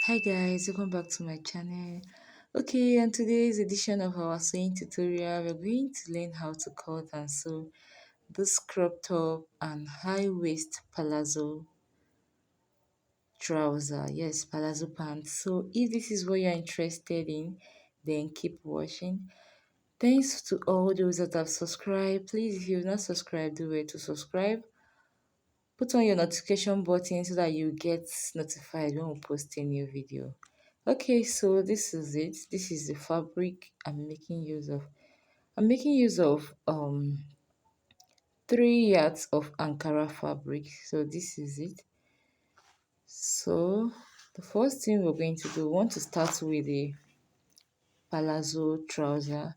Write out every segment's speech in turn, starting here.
Hi guys, welcome back to my channel. Okay, on today's edition of our sewing tutorial, we're going to learn how to cut and sew this crop top and high waist palazzo trouser. Yes, palazzo pants. So if this is what you're interested in, then keep watching. Thanks to all those that have subscribed. Please, if you've not subscribed, do it to subscribe. Put on your notification button so that you get notified when we post a new video. Okay, so this is it. This is the fabric I'm making use of. I'm making use of 3 yards of Ankara fabric. So this is it. So the first thing we're going to do, we want to start with the palazzo trouser,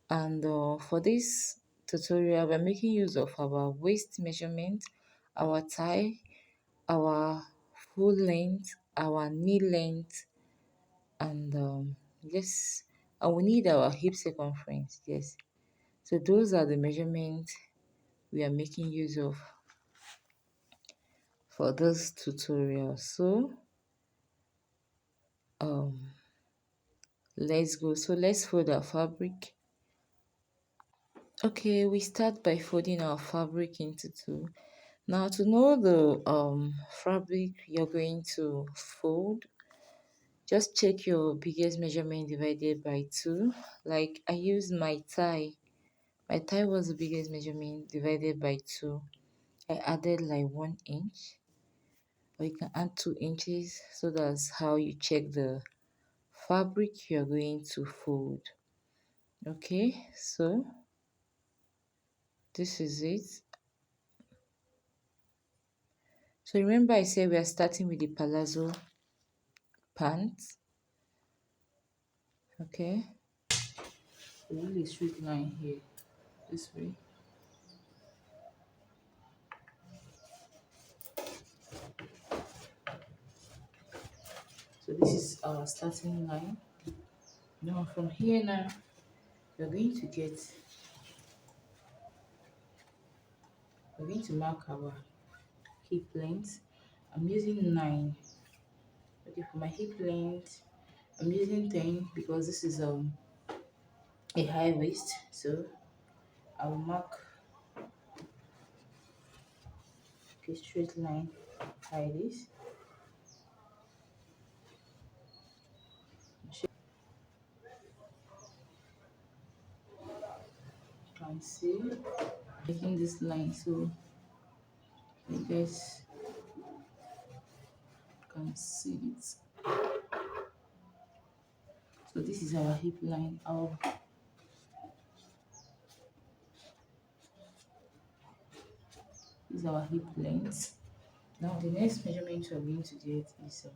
and for this tutorial we're making use of our waist measurement, our thigh, our full length, our knee length, and yes, and we need our hip circumference. Yes, so those are the measurements we are making use of for this tutorial. So um let's go. So let's fold our fabric. Okay, we start by folding our fabric into two. Now to know the fabric you're going to fold, just check your biggest measurement divided by 2. Like I used my thigh. My thigh was the biggest measurement divided by 2. I added like 1 inch, or you can add 2 inches. So that's how you check the fabric you're going to fold. Okay, so this is it. So remember I said we are starting with the palazzo pants. Okay, so really straight line here this way. So this is our starting line. Now from here now we're going to mark our hip length. I'm using 9. Okay, for my hip length I'm using 10 because this is a high waist. So I'll mark a straight line like this. You can see making this line so you guys can see it. So this is our hip line. This is our hip length. Now the next measurement we're going to get is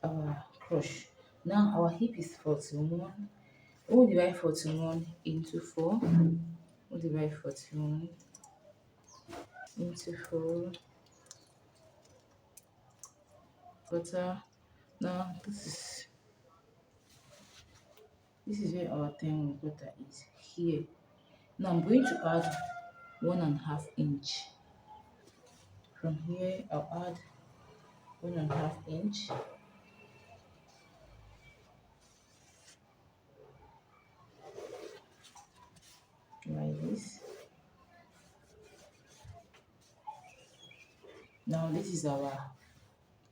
our crush. Now our hip is 41. We'll divide 41 into 4. We'll divide 41 into 4 quarter. Now this is where our 10 quarter is here. Now I'm going to add 1.5 inch. From here I'll add 1.5 inch. Like this. Now this is our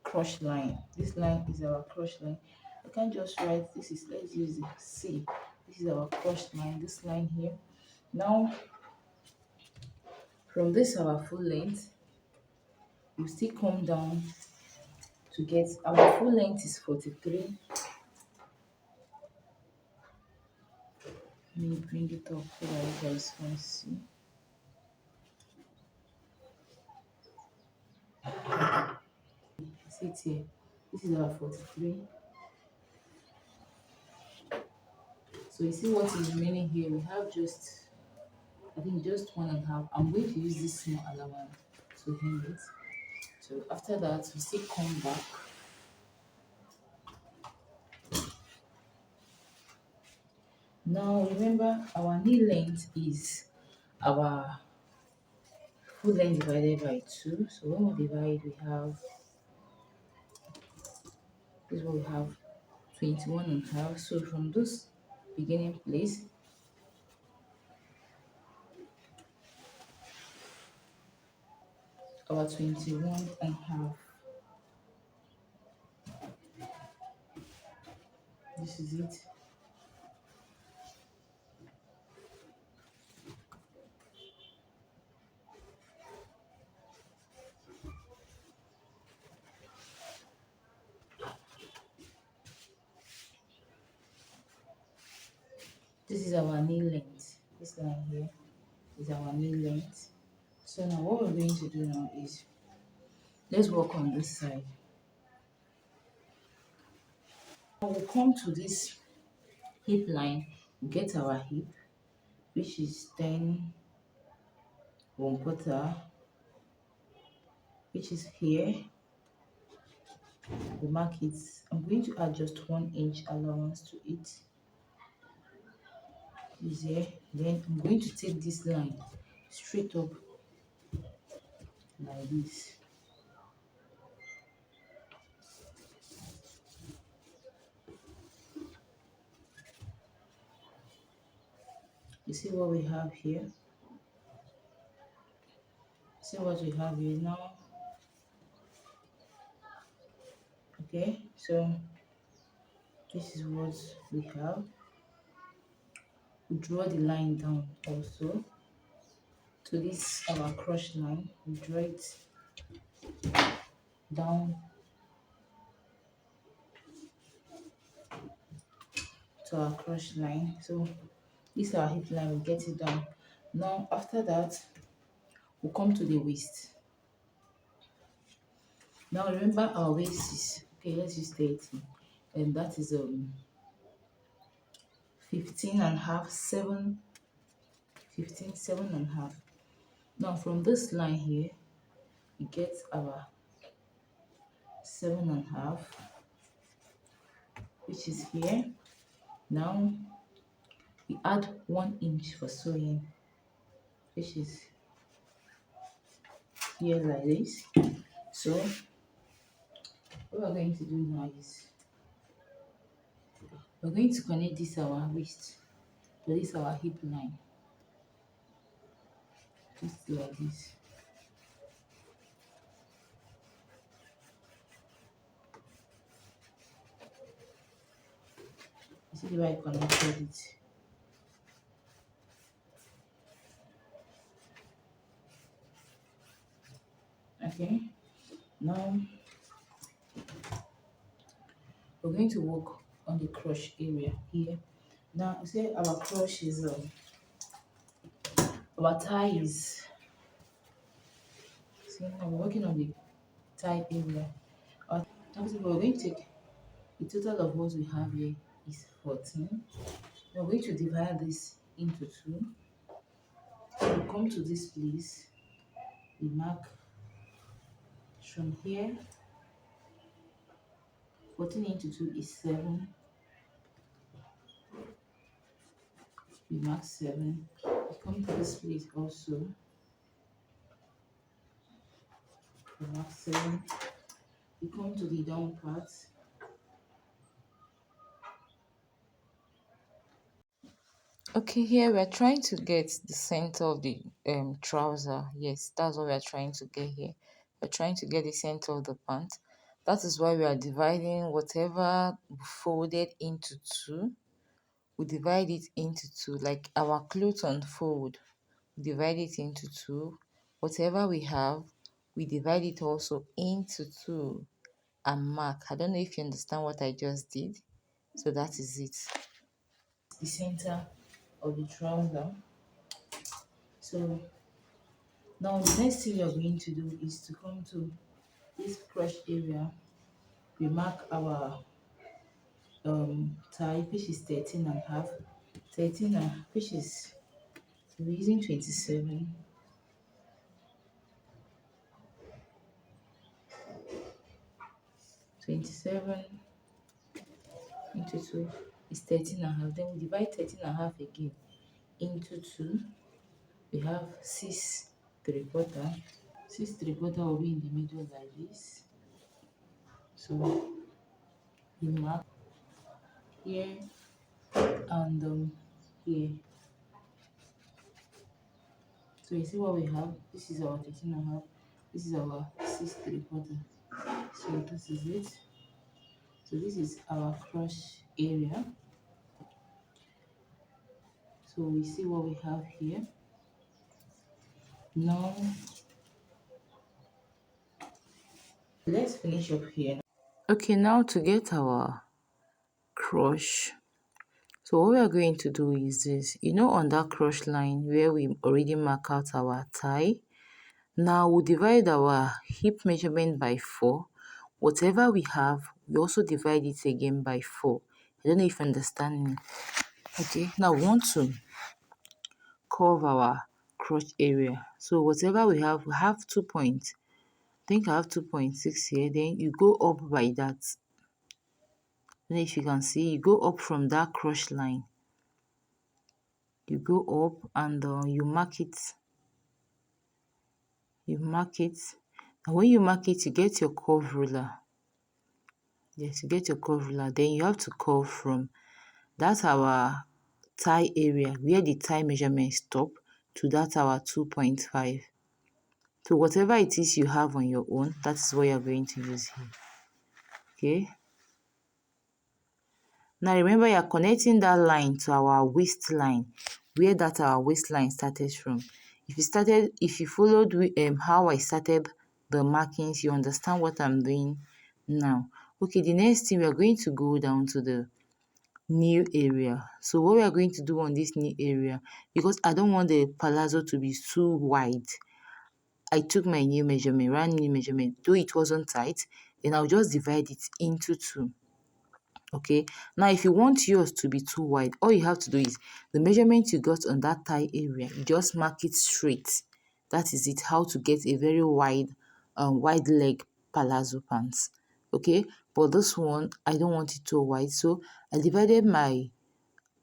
crush line. This line is our crush line. I can't just write this is, let's use the C. This is our crush line, this line here. Now from this our full length, you still come down to get our full length is 43. Let me bring it up so that you guys can see. See it here. This is our 43. So you see what is remaining here. We have just, I think just 1.5. I'm going to use this small allowance to hem it. So after that, we still come back. Now remember our knee length is our full length divided by 2. So when we divide, we have This is what we have, 21 and a half. So from this beginning place, our 21 and a half. This is it. This is our knee length. This line here is our knee length. So now what we're going to do now is, let's work on this side. Now we'll come to this hip line, get our hip, which is 10 1/4, which is here. We mark it. I'm going to add just 1 inch allowance to it. Is here. Then I'm going to take this line straight up like this. You see what we have here? See what we have here now? Okay, so this is what we have. We draw the line down also to this our crush line. We draw it down to our crush line. So this is our hip line, we get it down. Now after that, we'll come to the waist. Now remember our waist is, okay, let's use 30, and that is 15 and a half, 7, 15, 7 and a half. Now from this line here, we get our 7 and a half, which is here. Now we add 1 inch for sewing, which is here like this. So what we're going to do now is, we're going to connect this our waist to this our hip line, just like this. You see the way I connected it? Okay, now we're going to work on the crush area here. Now say our crush is our thigh is, see now we're working on the thigh area. We're going to take the total of what we have here is 14. We're going to divide this into 2. So we come to this place, we mark from here, 14 into 2 is 7. We mark 7. We come to this place also, we mark 7. We come to the down part, okay, here we're trying to get the center of the trouser. Yes, that's what we're trying to get here. We're trying to get the center of the pant. That is why we are dividing whatever folded into 2. We divide it into 2, like our clothes unfold. We divide it into 2. Whatever we have, we divide it also into 2 and mark. I don't know if you understand what I just did. So that is it. The center of the trouser. So now the next thing you're going to do is to come to this crush area. We mark our thigh, which is 13 and a half. 13 and which is, we're using 27. 27 into 2 is 13 and a half. Then we divide 13 and a half again into 2. We have 6 3/4. 6 3/4 will be in the middle like this. So the mark here and here. So you see what we have. This is our 13.5. This is our 6 3/4. So this is it. So this is our crush area. So we see what we have here. Now let's finish up here. Okay, now to get our crush. So what we are going to do is this. On that crush line where we already mark out our thigh. Now we'll divide our hip measurement by 4. Whatever we have, we also divide it again by 4. I don't know if you understand me. Okay, now we want to curve our crotch area. So whatever we have 2 points. I think I have 2.6 here. Then you go up by that. Then if you can see, you go up from that crotch line. You go up and you mark it. You mark it. And when you mark it, you get your curve ruler. Yes, you get your curve ruler. Then you have to curve from that's our thigh area, where the thigh measurement stop, to that our 2.5. So whatever it is you have on your own, that's what you're going to use here. Okay. Now remember, you're connecting that line to our waistline, where that our waistline started from. If you followed how I started the markings, you understand what I'm doing now. Okay, the next thing, we are going to go down to the new area. So what we are going to do on this new area, because I don't want the palazzo to be too wide, I took my new measurement, ran new measurement, though it wasn't tight, then I'll just divide it into 2. Okay, now if you want yours to be too wide, all you have to do is the measurement you got on that thigh area, you just mark it straight. That is it, how to get a very wide leg palazzo pants. Okay, but this one I don't want it too wide, so I divided my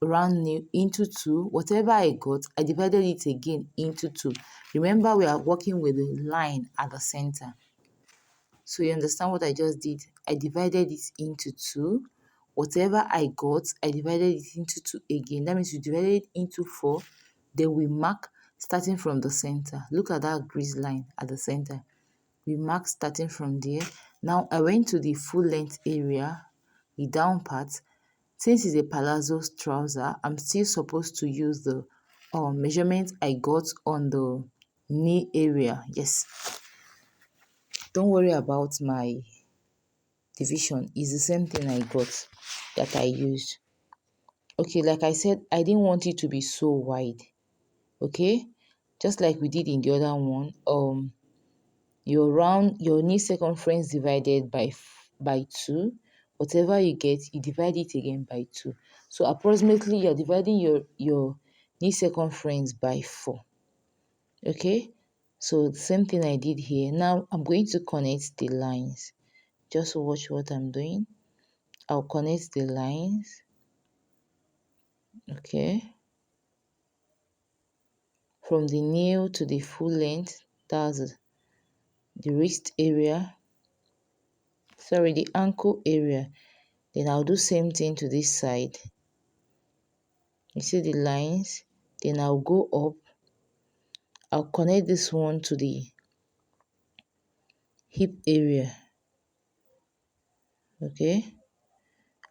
round nail into 2. Whatever I got, I divided it again into 2. Remember, we are working with a line at the center. So you understand what I just did? I divided it into 2. Whatever I got, I divided it into 2 again. That means you divided it into 4. Then we mark starting from the center. Look at that grease line at the center. We mark starting from there. Now I went to the full length area, the down part. Since it's a palazzo trouser, I'm still supposed to use the measurement I got on the knee area. Yes. Don't worry about my division. It's the same thing I got that I used. Okay, like I said, I didn't want it to be so wide. Okay, just like we did in the other one. Your knee circumference divided by 2. Whatever you get, you divide it again by 2. So approximately you're dividing your knee circumference by 4. Okay, so the same thing I did here. Now I'm going to connect the lines. Just watch what I'm doing. I'll connect the lines. Okay, from the nail to the full length, that's the wrist area, sorry, the ankle area. Then I'll do same thing to this side. You see the lines? Then I'll go up. I'll connect this one to the hip area. Okay,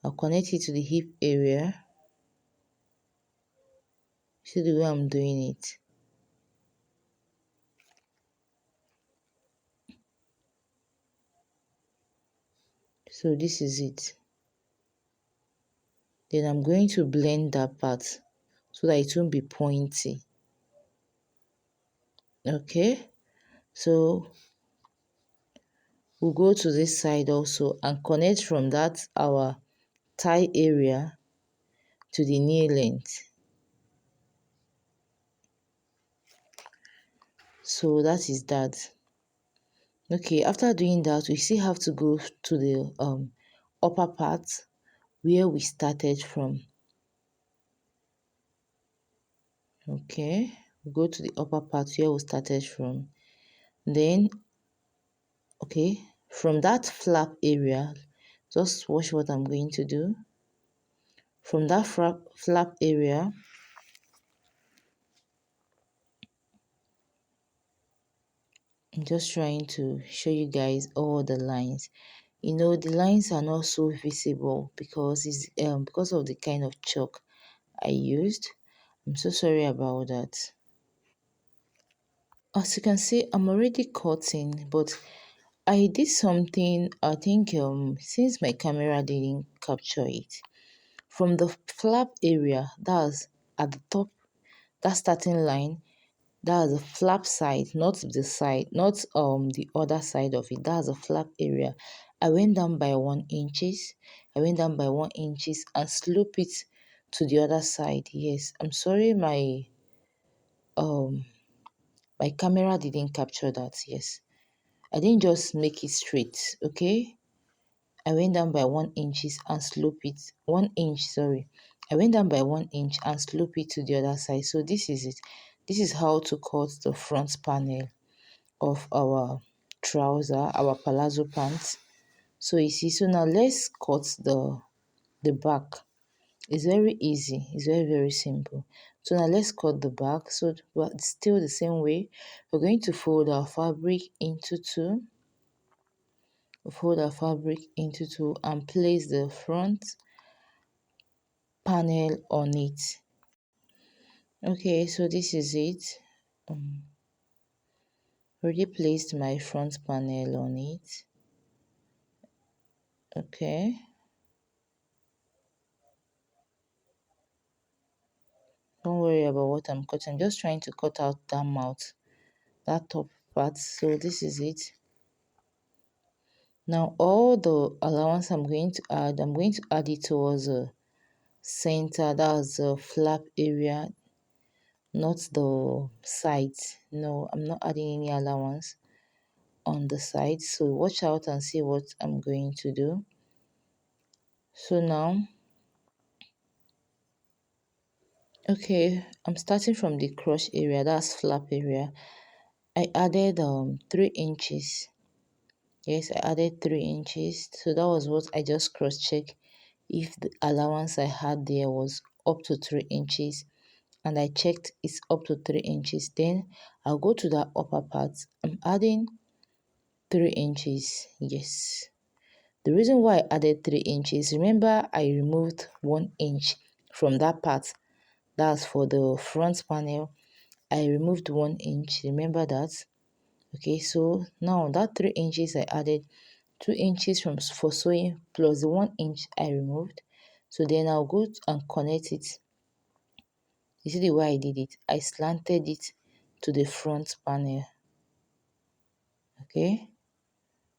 I'll connect it to the hip area. See the way I'm doing it? So this is it. Then I'm going to blend that part so that it won't be pointy. Okay, so we'll go to this side also and connect from that our thigh area to the knee length. So that is that. Okay, after doing that, we still have to go to the upper part where we started from. Okay, we go to the upper part where we started from. Then, okay, from that flap area, Just watch what I'm going to do. From that flap area, I'm just trying to show you guys all the lines. The lines are not so visible because of the kind of chalk I used. I'm so sorry about that. As you can see, I'm already cutting, but I did something. I think since my camera didn't capture it, from the flap area, that's at the top, that starting line, that's the flap side, not the side, not the other side of it. That's the flap area. I went down by 1 inches. I went down by 1 inches and slope it to the other side. Yes, I'm sorry, um my camera didn't capture that. Yes, I didn't just make it straight. Okay, I went down by 1 inches and slope it 1 inch. Sorry, I went down by 1 inch and slope it to the other side. So this is it. This is how to cut the front panel of our trouser, our palazzo pants. So you see, so now let's cut the back. It's very easy. It's very simple. So now let's cut the back. So but still the same way. We're going to fold our fabric into two. Fold our fabric into two and place the front panel on it. Okay, so this is it. Already placed my front panel on it. Okay. Don't worry about what I'm cutting. I'm just trying to cut out that mouth, that top part. So this is it. Now all the allowance I'm going to add it towards the center. That's the flap area, not the sides. No, I'm not adding any allowance on the side. So watch out and see what I'm going to do. So now, okay, I'm starting from the crotch area. That's flap area. I added 3 inches. Yes, I added 3 inches. So that was what I just cross-checked if the allowance I had there was up to 3 inches. And I checked it's up to 3 inches. Then I'll go to the upper part. I'm adding 3 inches. Yes. The reason why I added 3 inches, remember I removed 1 inch from that part. That's for the front panel. I removed 1 inch. Remember that? Okay, so now that 3 inches I added 2 inches for sewing plus the 1 inch I removed. So then I'll go and connect it. You see the way I did it? I slanted it to the front panel. Okay,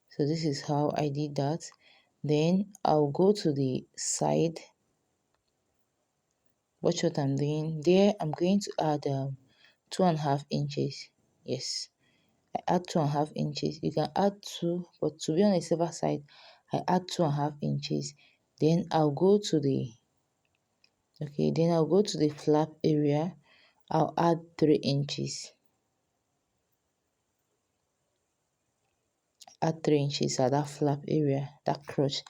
so this is how I did that. Then I'll go to the side. Watch what I'm doing. There I'm going to add 2.5 inches. Yes, I add 2.5 inches. You can add two, but to be on the safer side, I add 2.5 inches. Then I'll go to the flap area. I'll add 3 inches. Add 3 inches at that flap area, that crotch.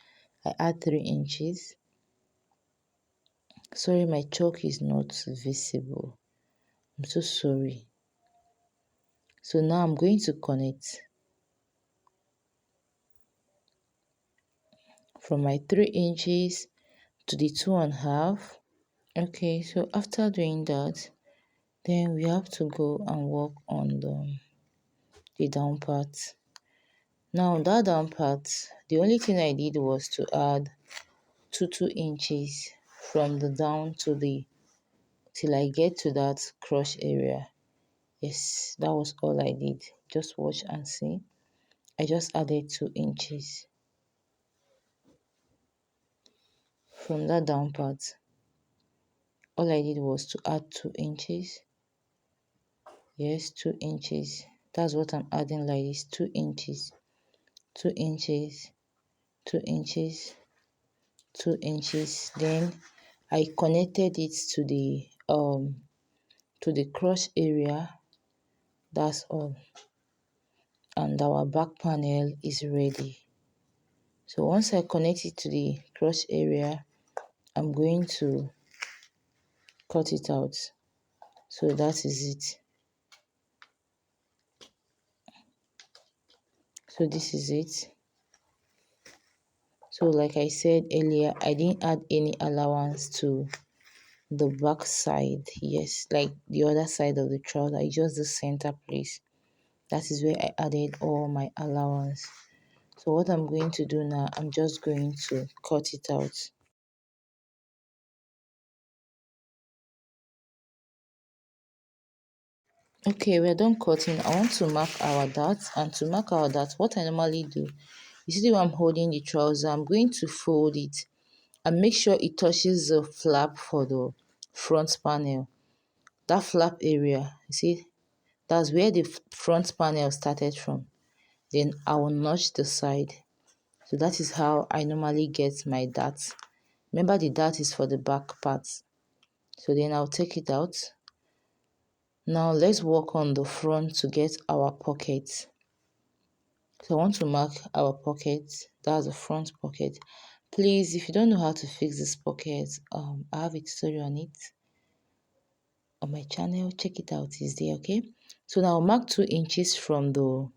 I add 3 inches. Sorry, my chalk is not visible. I'm so sorry. So now I'm going to connect from my 3 inches to the 2.5. Okay, so after doing that, then we have to go and work on the down part. Now that down part, the only thing I did was to add 2 inches from the down to the till I get to that crotch area. Yes, that was all I did. Just watch and see. I just added 2 inches from that down part. All I did was to add 2 inches. Yes, 2 inches. That's what I'm adding like this. 2 inches, 2 inches, 2 inches, 2 inches. Then I connected it to the cross area. That's all. And our back panel is ready. So once I connect it to the cross area, I'm going to cut it out. So that is it. So this is it. So like I said earlier, I didn't add any allowance to the back side. Yes, like the other side of the trouser, it's just the center place. That is where I added all my allowance. So what I'm going to do now, I'm just going to cut it out. Okay, we're done cutting. I want to mark our darts, and to mark our darts, what I normally do, you see the way I'm holding the trouser, I'm going to fold it and make sure it touches the flap for the front panel. That flap area, you see, that's where the front panel started from. Then I will notch the side. So that is how I normally get my darts. Remember, the dart is for the back part. So then I'll take it out. Now let's work on the front to get our pocket. So I want to mark our pocket. That's the front pocket. Please, if you don't know how to fix this pocket, I have a tutorial on it on my channel. Check it out. It's there, okay? So now I'll mark 2 inches from the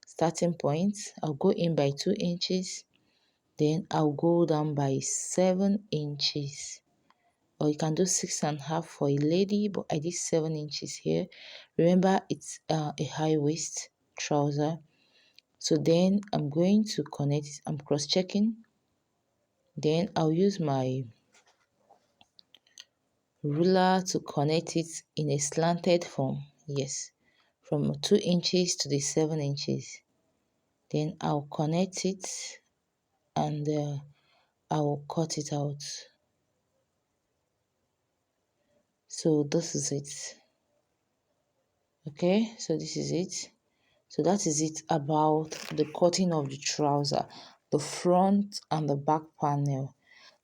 starting point. I'll go in by 2 inches. Then I'll go down by 7 inches. Or you can do 6.5 for a lady, but I did 7 inches here. Remember, it's a high waist trouser. So then I'm going to connect it. I'm cross-checking. Then I'll use my ruler to connect it in a slanted form. Yes, from 2 inches to the 7 inches. Then I'll connect it and I'll cut it out. So this is it. Okay, so this is it. So that is it about the cutting of the trouser, the front and the back panel.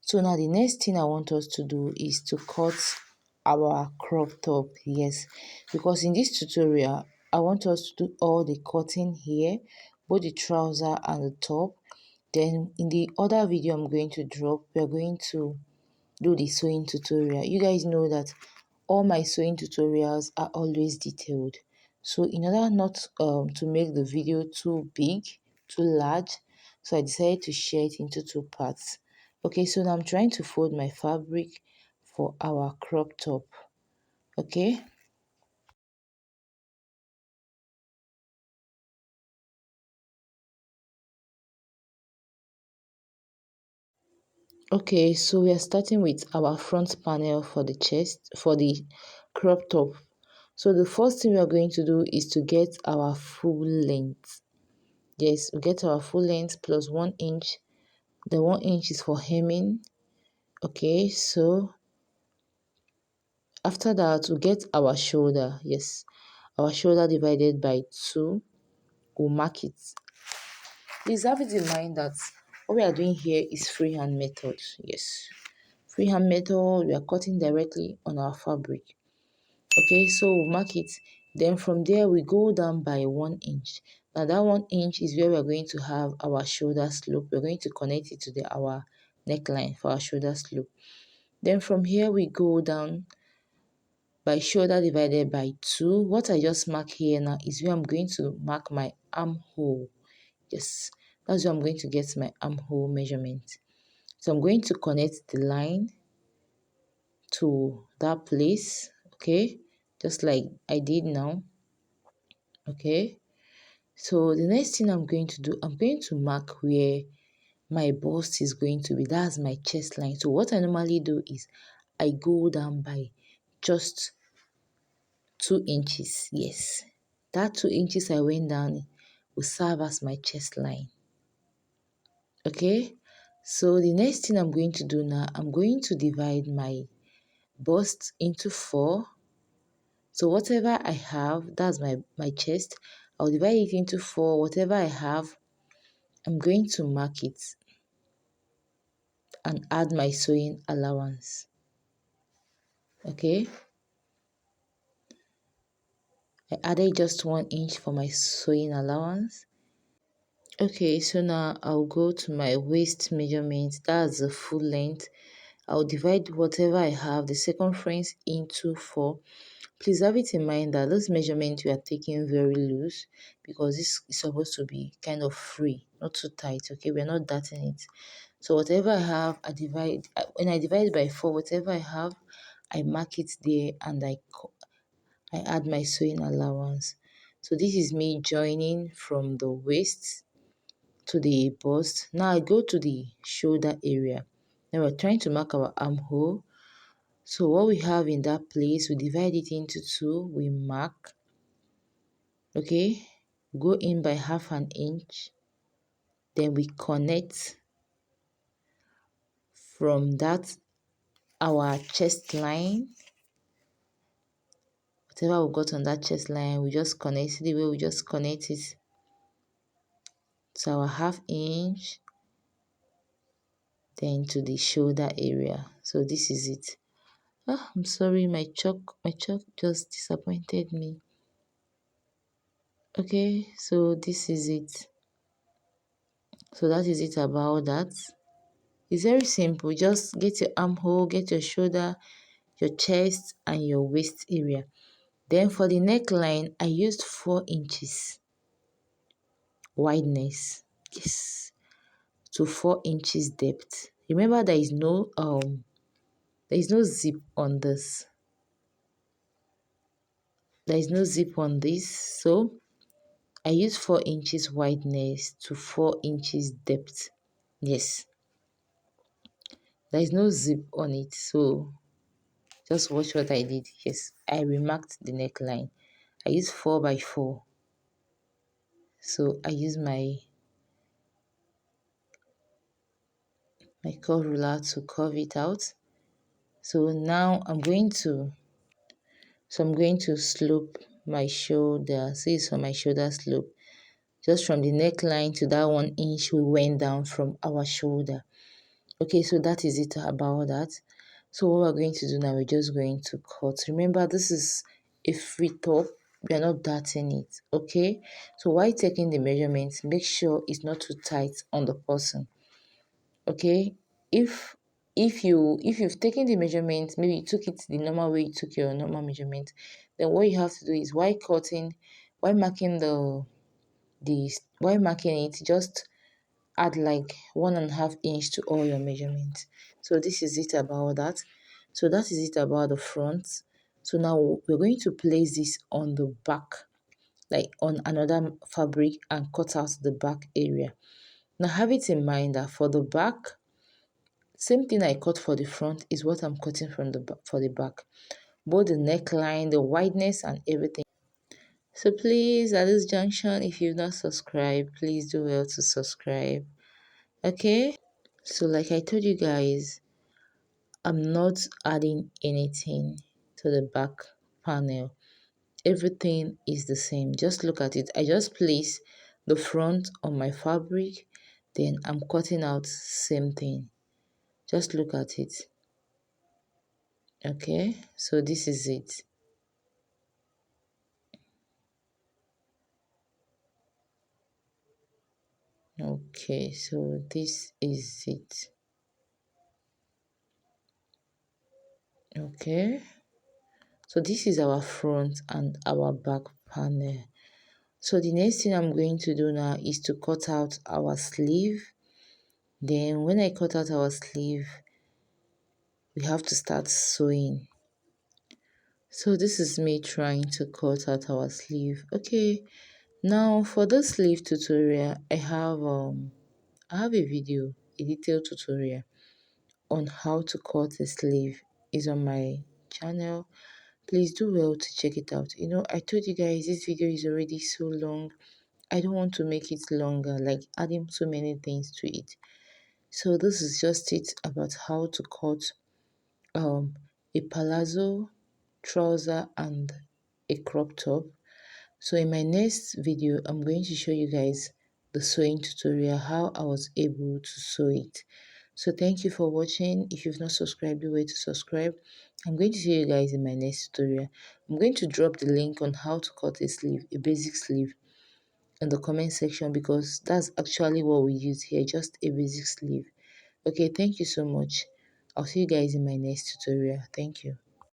So now the next thing I want us to do is to cut our crop top. Yes, because in this tutorial, I want us to do all the cutting here, both the trouser and the top. Then in the other video I'm going to drop, we are going to do the sewing tutorial. You guys know that all my sewing tutorials are always detailed. So in order not to make the video too big, too large, so I decided to share it into 2 parts. Okay, so now I'm trying to fold my fabric for our crop top. Okay. Okay, so we are starting with our front panel for the chest, for the crop top. So the first thing we are going to do is to get our full length. Yes, we get our full length plus 1 inch. The 1 inch is for hemming. Okay, so after that we get our shoulder. Yes, our shoulder divided by 2. We'll mark it. Please have it in mind that what we are doing here is freehand method. Yes, freehand method. We are cutting directly on our fabric. Okay, so we'll mark it. Then from there we go down by 1 inch. Now that 1 inch is where we're going to have our shoulder slope. We're going to connect it to our neckline for our shoulder slope. Then from here we go down by shoulder divided by 2. What I just mark here now is where I'm going to mark my armhole. Yes, that's where I'm going to get my armhole measurement. So I'm going to connect the line to that place, okay, just like I did now. Okay, so the next thing I'm going to do, I'm going to mark where my bust is going to be. That's my chest line. So what I normally do is I go down by just 2 inches. Yes, that 2 inches I went down will serve as my chest line. Okay, so the next thing I'm going to do now, I'm going to divide my bust into 4. So whatever I have, that's my chest, I'll divide it into 4. Whatever I have, I'm going to mark it and add my sewing allowance. Okay, I added just 1 inch for my sewing allowance. Okay, so now I'll go to my waist measurement. That's the full length. I'll divide whatever I have, the circumference, into 4. Please have it in mind that this measurement we are taking very loose because this is supposed to be kind of free, not too tight. Okay, we're not darting it. So whatever I have, I divide. When I divide by 4, whatever I have, I mark it there and I add my sewing allowance. So this is me joining from the waist to the bust. Now I go to the shoulder area. Now we're trying to mark our armhole. So what we have in that place, we divide it into 2. We mark, okay, go in by half an inch. Then we connect from that our chest line. Whatever we got on that chest line, we just connect it the way we just connect it to our half inch, then to the shoulder area. So this is it. Ah, I'm sorry, my chalk just disappointed me. Okay, so this is it. So that is it about that. It's very simple. Just get your armhole, get your shoulder, your chest, and your waist area. Then for the neckline, I used 4 inches wideness. Yes, to 4 inches depth. Remember, there is no zip on this. There is no zip on this, so I use 4 inches wideness to 4 inches depth. Yes, there is no zip on it, so just watch what I did. Yes, I remarked the neckline. I use 4 by 4. So I use my curve ruler to curve it out. So now I'm going to slope my shoulder. See, it's for my shoulder slope. Just from the neckline to that 1 inch we went down from our shoulder. Okay, so that is it about that. So what we're going to do now, we're just going to cut. Remember, this is a free top. We are not darting it, okay? So while taking the measurements, make sure it's not too tight on the person, okay? If you've taken the measurement, maybe you took it the normal way you took your normal measurement, then what you have to do is while cutting, while marking while marking it, just add like 1.5 inch to all your measurements. So this is it about that. So that is it about the front. So now we're going to place this on the back, like on another fabric, and cut out the back area. Now have it in mind that for the back, same thing I cut for the front is what I'm cutting from for the back. Both the neckline, the wideness, and everything. So please, at this junction, if you've not subscribed, please do well to subscribe. Okay? So like I told you guys, I'm not adding anything to the back panel. Everything is the same. Just look at it. I just place the front on my fabric, then I'm cutting out same thing. Just look at it. Okay, so this is it. Okay, so this is it. Okay, so this is our front and our back panel. So the next thing I'm going to do now is to cut out our sleeve. Then when I cut out our sleeve, we have to start sewing. So this is me trying to cut out our sleeve. Okay, now for the sleeve tutorial, I have a video, a detailed tutorial on how to cut a sleeve. Is on my channel. Please do well to check it out. I told you guys this video is already so long. I don't want to make it longer, like adding so many things to it. So this is just it about how to cut a palazzo trouser and a crop top. So in my next video, I'm going to show you guys the sewing tutorial, how I was able to sew it. So thank you for watching. If you've not subscribed, do way to subscribe. I'm going to see you guys in my next tutorial. I'm going to drop the link on how to cut a sleeve, a basic sleeve, in the comment section because that's actually what we use here, just a basic sleeve. Okay, thank you so much. I'll see you guys in my next tutorial. Thank you.